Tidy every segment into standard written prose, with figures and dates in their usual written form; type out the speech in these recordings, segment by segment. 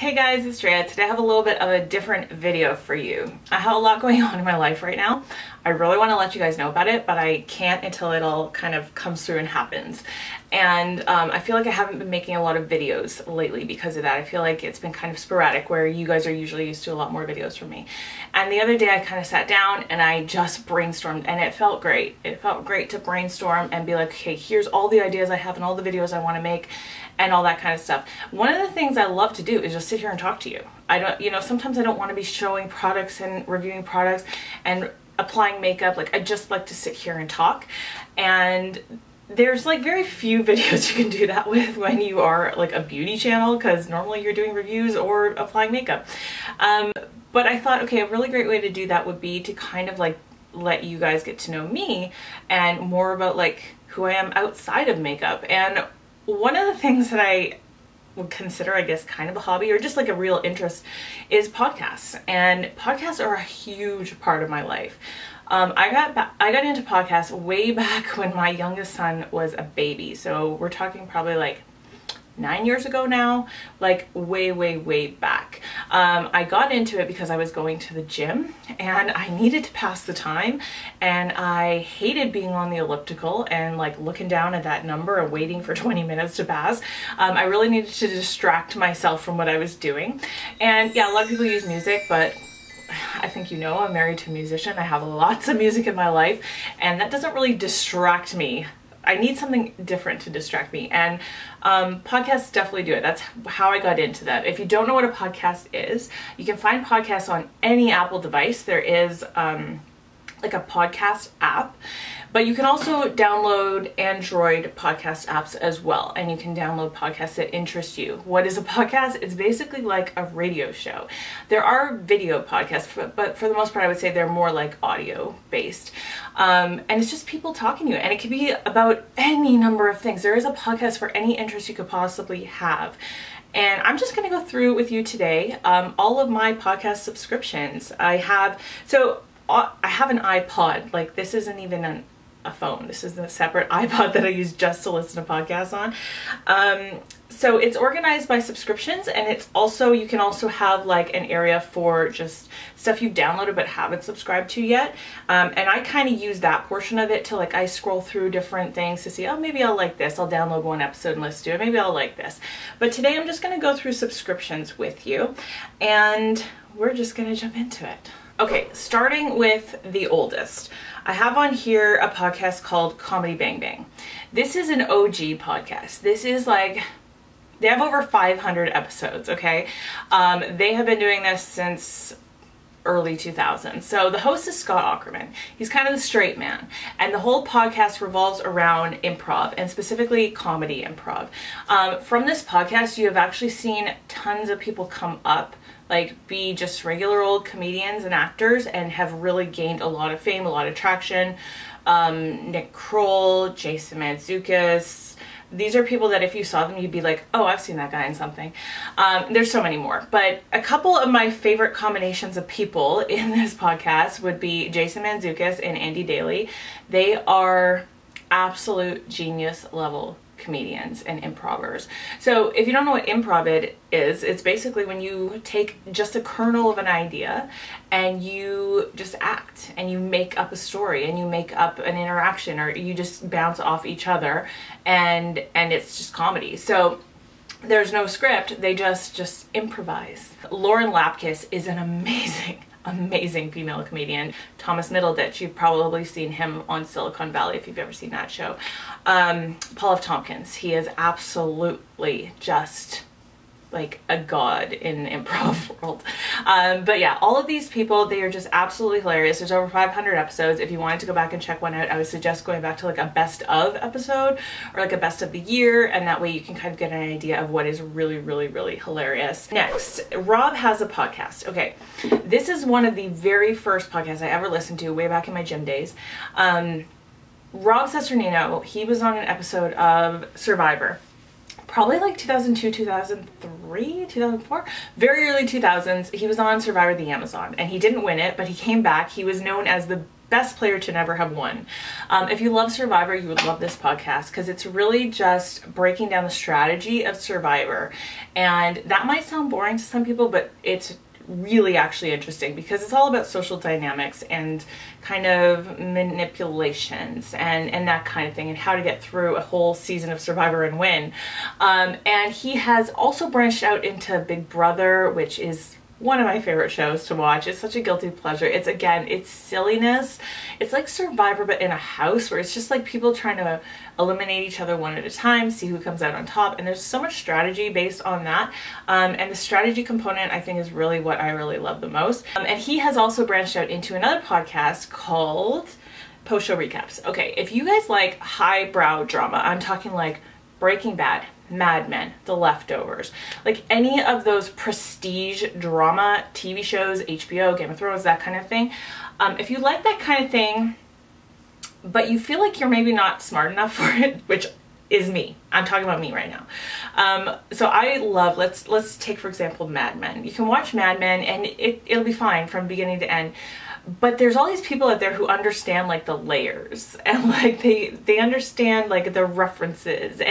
Hey guys, it's Drea. Today I have a little bit of a different video for you. I have a lot going on in my life right now. I really want to let you guys know about it, but I can't until it all kind of comes through and happens. And I feel like I haven't been making a lot of videos lately because of that. I feel like it's been kind of sporadic where you guys are usually used to a lot more videos from me. And the other day I kind of sat down and I just brainstormed and it felt great. It felt great to brainstorm and be like, okay, here's all the ideas I have and all the videos I want to make and all that kind of stuff. One of the things I love to do is just sit here and talk to you. I don't, you know, sometimes I don't want to be showing products and reviewing products and applying makeup. Like, I just like to sit here and talk. And there's like very few videos you can do that with when you are like a beauty channel, because normally you're doing reviews or applying makeup. But I thought, okay, a really great way to do that would be to kind of like let you guys get to know me and more about like who I am outside of makeup. And one of the things that I would consider, I guess, kind of a hobby or just like a real interest is podcasts. And podcasts are a huge part of my life. I got into podcasts way back when my youngest son was a baby. So we're talking probably like 9 years ago now, like way back. I got into it because I was going to the gym and I needed to pass the time, and I hated being on the elliptical and like looking down at that number and waiting for 20 minutes to pass. I really needed to distract myself from what I was doing. And yeah, a lot of people use music, but I think you know I'm married to a musician. I have lots of music in my life and that doesn't really distract me. I need something different to distract me, and podcasts definitely do it. That's how I got into that. If you don't know what a podcast is, you can find podcasts on any Apple device. There is like a podcast app, but you can also download Android podcast apps as well, and you can download podcasts that interest you. What is a podcast? It's basically like a radio show. There are video podcasts, but for the most part I would say they're more like audio based. And it's just people talking to you, and it could be about any number of things. There is a podcast for any interest you could possibly have. And I'm just going to go through with you today all of my podcast subscriptions. I have an iPod. Like, this isn't even a phone. This is a separate iPod that I use just to listen to podcasts on. So it's organized by subscriptions, and it's also, you can also have like an area for just stuff you downloaded but haven't subscribed to yet. And I kind of use that portion of it to like, I scroll through different things to see, oh, maybe I'll like this. I'll download one episode and listen to it. Maybe I'll like this. But today I'm just going to go through subscriptions with you, and we're just going to jump into it. Okay, starting with the oldest. I have on here a podcast called Comedy Bang Bang. This is an OG podcast. This is like, they have over 500 episodes, okay? They have been doing this since early 2000s. So the host is Scott Aukerman. He's kind of the straight man. And the whole podcast revolves around improv, and specifically comedy improv. From this podcast, you have actually seen tons of people come up, like be just regular old comedians and actors, and have really gained a lot of fame, a lot of traction. Nick Kroll, Jason Mantzoukas. These are people that if you saw them, you'd be like, oh, I've seen that guy in something. There's so many more. But a couple of my favorite combinations of people in this podcast would be Jason Mantzoukas and Andy Daly. They are absolute genius level comedians and improvers. So if you don't know what improv is, it's basically when you take just a kernel of an idea and you just act and you make up a story and you make up an interaction, or you just bounce off each other, and it's just comedy. So there's no script, they just improvise. Lauren Lapkus is an amazing female comedian. Thomas Middleditch, you've probably seen him on Silicon Valley if you've ever seen that show. Paul F. Tompkins, he is absolutely just like a god in the improv world. But yeah, all of these people, they are just absolutely hilarious. There's over 500 episodes. If you wanted to go back and check one out, I would suggest going back to like a best of episode or like a best of the year, and that way you can kind of get an idea of what is really hilarious. Next, Rob has a podcast. Okay, this is one of the very first podcasts I ever listened to way back in my gym days. Rob Cesternino, he was on an episode of Survivor. Probably like 2002, 2003, 2004, very early 2000s. He was on Survivor the Amazon, and he didn't win it, but he came back. He was known as the best player to never have won. If you love Survivor, you would love this podcast because it's really just breaking down the strategy of Survivor. And that might sound boring to some people, but it's really actually interesting because it's all about social dynamics and kind of manipulations and that kind of thing, and how to get through a whole season of Survivor and win. And he has also branched out into Big Brother, which is one of my favorite shows to watch. It's such a guilty pleasure. It's, again, it's silliness. It's like Survivor but in a house, where it's just like people trying to eliminate each other one at a time, see who comes out on top, and there's so much strategy based on that. And the strategy component, I think, is really what I really love the most. And he has also branched out into another podcast called Post-Show Recaps. Okay, if you guys like highbrow drama, I'm talking like Breaking Bad, Mad Men, The Leftovers, like any of those prestige drama TV shows, HBO, Game of Thrones, that kind of thing. If you like that kind of thing, but you feel like you're maybe not smart enough for it, which is me. I'm talking about me right now. So I love, let's take for example Mad Men. You can watch Mad Men and it'll be fine from beginning to end. But there's all these people out there who understand like the layers, and like they understand like the references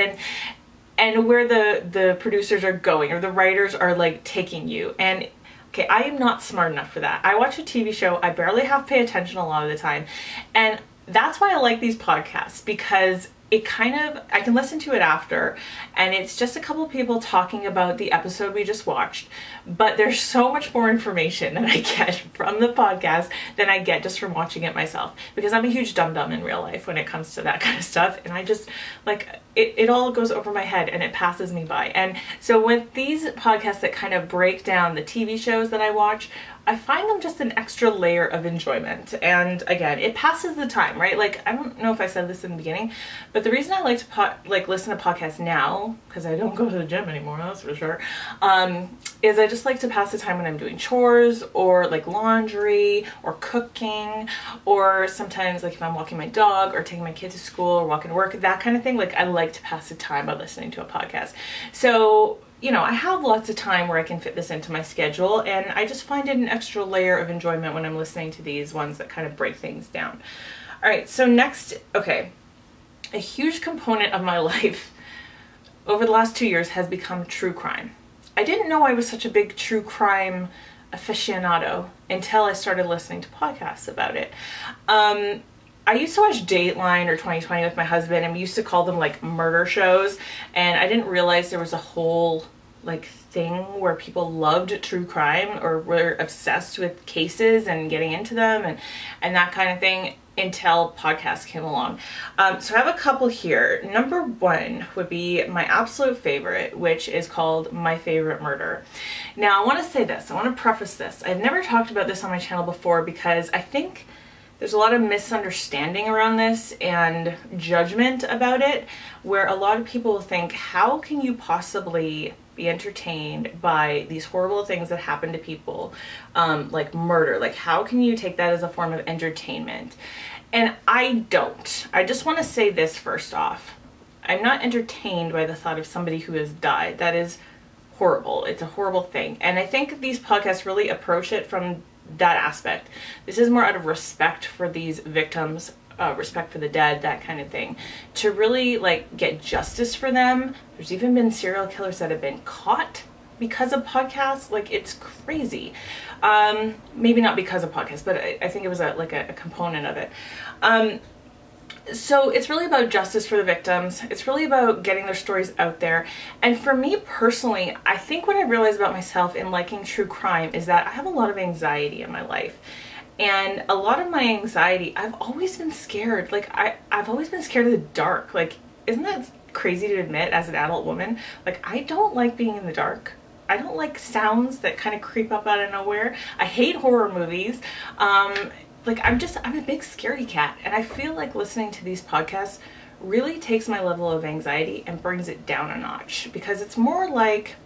and where the producers are going, or the writers are like taking you. And okay, I am not smart enough for that. I watch a TV show, I barely have to pay attention a lot of the time. And that's why I like these podcasts, because it kind of, I can listen to it after, and it's just a couple people talking about the episode we just watched, but there's so much more information that I get from the podcast than I get just from watching it myself, because I'm a huge dum-dum in real life when it comes to that kind of stuff, and I just, like, it all goes over my head and it passes me by. And so with these podcasts that kind of break down the TV shows that I watch, I find them just an extra layer of enjoyment. And again, it passes the time, right? Like, I don't know if I said this in the beginning, but the reason I like to listen to podcasts now, because I don't go to the gym anymore, that's for sure, is I just like to pass the time when I'm doing chores, or like laundry, or cooking, or sometimes like if I'm walking my dog or taking my kid to school or walking to work, that kind of thing. Like, I like to pass the time by listening to a podcast. So, you know, I have lots of time where I can fit this into my schedule, and I just find it an extra layer of enjoyment when I'm listening to these ones that kind of break things down. All right, so next, okay, a huge component of my life over the last 2 years has become true crime. I didn't know I was such a big true crime aficionado until I started listening to podcasts about it. I used to watch Dateline or 2020 with my husband, and we used to call them like murder shows, and I didn't realize there was a whole like thing where people loved true crime or were obsessed with cases and getting into them and that kind of thing until podcasts came along. So I have a couple here. Number one would be my absolute favorite, which is called My Favorite Murder. Now I want to say this, I want to preface this. I've never talked about this on my channel before because I think there's a lot of misunderstanding around this and judgment about it, where a lot of people think, how can you possibly be entertained by these horrible things that happen to people, like murder? Like, how can you take that as a form of entertainment? And I don't. I just want to say this first off. I'm not entertained by the thought of somebody who has died. That is horrible. It's a horrible thing. And I think these podcasts really approach it from that aspect. This is more out of respect for these victims, respect for the dead, that kind of thing, to really like get justice for them. There's even been serial killers that have been caught because of podcasts. Like, it's crazy. Maybe not because of podcasts, but I think it was a component of it. So it's really about justice for the victims. It's really about getting their stories out there. And for me personally, I think what I realized about myself in liking true crime is that I have a lot of anxiety in my life. And a lot of my anxiety, I've always been scared. Like, I've always been scared of the dark. Like, isn't that crazy to admit as an adult woman? Like, I don't like being in the dark. I don't like sounds that kind of creep up out of nowhere. I hate horror movies. Like, I'm a big scaredy cat, and I feel like listening to these podcasts really takes my level of anxiety and brings it down a notch, because it's more like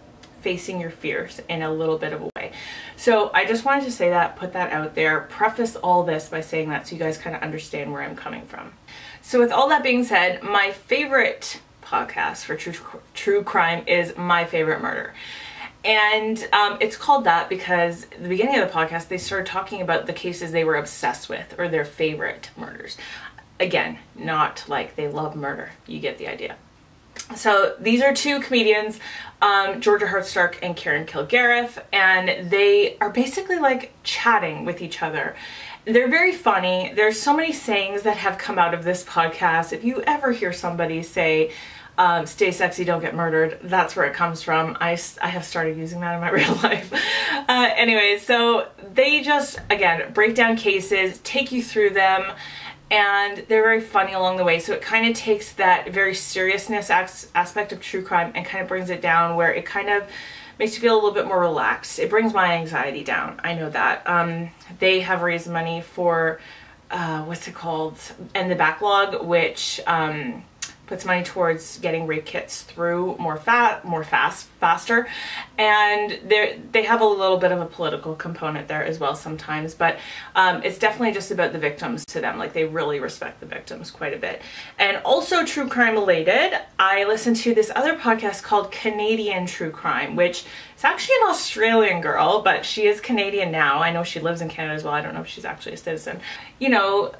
facing your fears in a little bit of a way. So I just wanted to say that, put that out there, preface all this by saying that so you guys kind of understand where I'm coming from. So with all that being said, my favorite podcast for true crime is My Favorite Murder. And it's called that because at the beginning of the podcast, they started talking about the cases they were obsessed with or their favorite murders. Again, not like they love murder. You get the idea. So these are two comedians, Georgia Hardstark and Karen Kilgariff, and they are basically like chatting with each other. They're very funny. There's so many sayings that have come out of this podcast. If you ever hear somebody say, stay sexy, don't get murdered, that's where it comes from. I have started using that in my real life. Anyway, so they just, again, break down cases, take you through them, and they're very funny along the way. So it kind of takes that very seriousness aspect of true crime and kind of brings it down where it kind of makes you feel a little bit more relaxed. It brings my anxiety down. I know that. They have raised money for, what's it called? End the Backlog, which puts money towards getting rape kits through faster, and they have a little bit of a political component there as well sometimes, but it's definitely just about the victims to them. Like, they really respect the victims quite a bit. And also true crime related, I listened to this other podcast called Canadian True Crime, which is actually an Australian girl, but she is Canadian now. I know she lives in Canada as well. I don't know if she's actually a citizen. You know,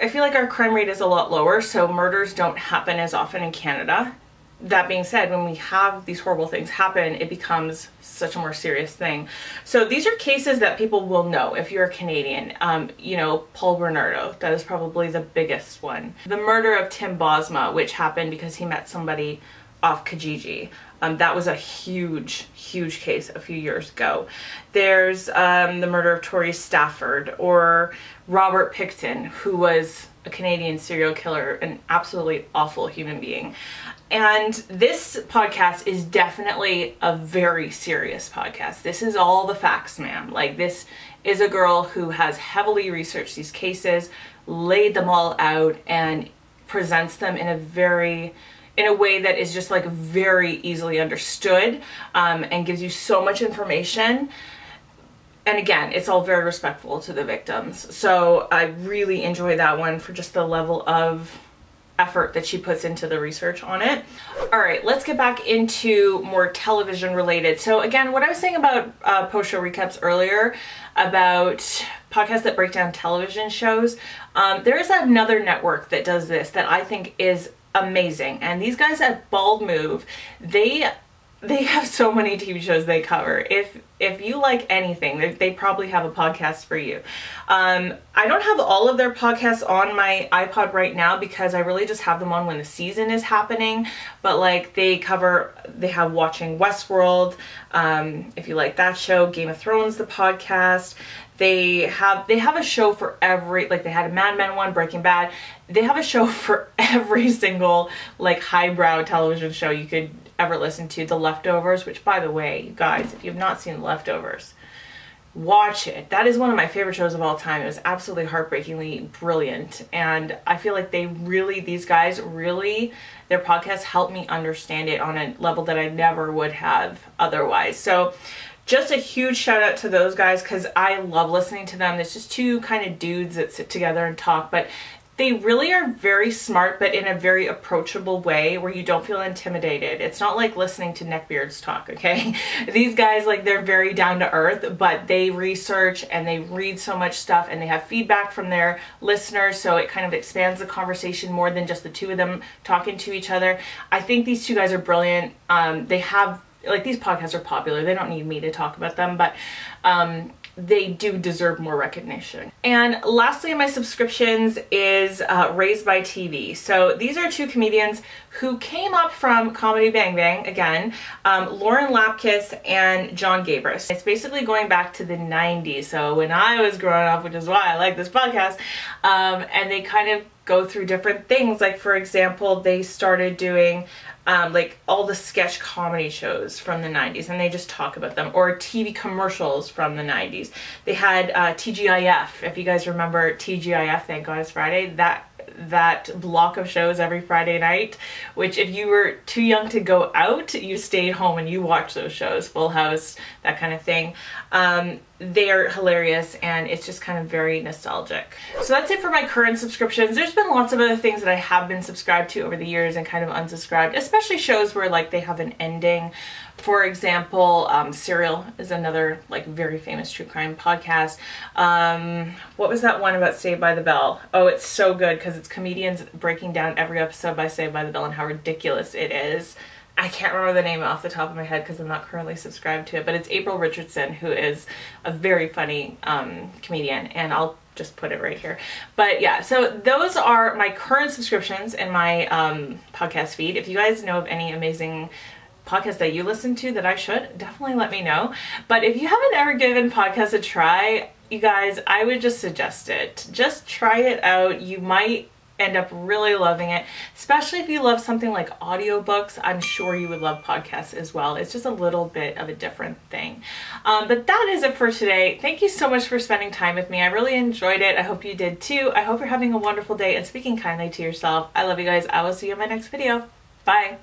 I feel like our crime rate is a lot lower, so murders don't happen as often in Canada. That being said, when we have these horrible things happen, it becomes such a more serious thing. So these are cases that people will know if you're a Canadian. You know, Paul Bernardo, that is probably the biggest one. The murder of Tim Bosma, which happened because he met somebody off Kijiji. That was a huge case a few years ago. There's the murder of Tori Stafford, or Robert Pickton, who was a Canadian serial killer, an absolutely awful human being. And this podcast is definitely a very serious podcast. This is all the facts, ma'am. Like, this is a girl who has heavily researched these cases, laid them all out, and presents them in a way that is just like very easily understood, and gives you so much information. And again, it's all very respectful to the victims. So I really enjoy that one for just the level of effort that she puts into the research on it. All right, let's get back into more television related. So again, what I was saying about post-show recaps earlier, about podcasts that break down television shows, there is another network that does this that I think is amazing. And these guys at Bald Move, they have so many TV shows they cover. If you like anything, they probably have a podcast for you. I don't have all of their podcasts on my iPod right now because I really just have them on when the season is happening. But like, they have Watching Westworld, if you like that show, Game of Thrones, the podcast. They have a show for every, like, they had a Mad Men one, Breaking Bad. They have a show for every single like highbrow television show you could ever listen to. The Leftovers, which, by the way, you guys, if you have not seen The Leftovers, watch it. That is one of my favorite shows of all time. It was absolutely heartbreakingly brilliant, and I feel like these guys really, their podcasts helped me understand it on a level that I never would have otherwise. So just a huge shout out to those guys, because I love listening to them. It's just two kind of dudes that sit together and talk, but they really are very smart, but in a very approachable way where you don't feel intimidated. It's not like listening to neckbeards talk, okay? These guys, like, they're very down to earth, but they research and they read so much stuff, and they have feedback from their listeners, so it kind of expands the conversation more than just the two of them talking to each other. I think these two guys are brilliant. They have, like, these podcasts are popular. They don't need me to talk about them, but they do deserve more recognition. And lastly in my subscriptions is Raised by TV. So these are two comedians who came up from Comedy Bang Bang, again, Lauren Lapkus and John Gabris. It's basically going back to the 90s, so when I was growing up, which is why I like this podcast, and they kind of go through different things. Like, for example, they started doing like all the sketch comedy shows from the 90s, and they just talk about them, or TV commercials from the 90s. They had TGIF, if you guys remember TGIF, Thank God It's Friday, that block of shows every Friday night, which if you were too young to go out, you stayed home and you watched those shows, Full House, that kind of thing. They are hilarious, and it's just kind of very nostalgic. So that's it for my current subscriptions. There's been lots of other things that I have been subscribed to over the years and kind of unsubscribed, especially shows where like they have an ending. For example, Serial is another like very famous true crime podcast. What was that one about Saved by the Bell? Oh, it's so good because it's comedians breaking down every episode by Saved by the Bell and how ridiculous it is. I can't remember the name off the top of my head because I'm not currently subscribed to it, but it's April Richardson, who is a very funny comedian, and I'll just put it right here. But yeah, so those are my current subscriptions in my podcast feed. If you guys know of any amazing podcasts that you listen to that I should, definitely let me know. But if you haven't ever given podcasts a try, you guys, I would just suggest it. Just try it out. You might end up really loving it, especially if you love something like audiobooks. I'm sure you would love podcasts as well. It's just a little bit of a different thing. But that is it for today. Thank you so much for spending time with me. I really enjoyed it. I hope you did too. I hope you're having a wonderful day and speaking kindly to yourself. I love you guys. I will see you in my next video. Bye.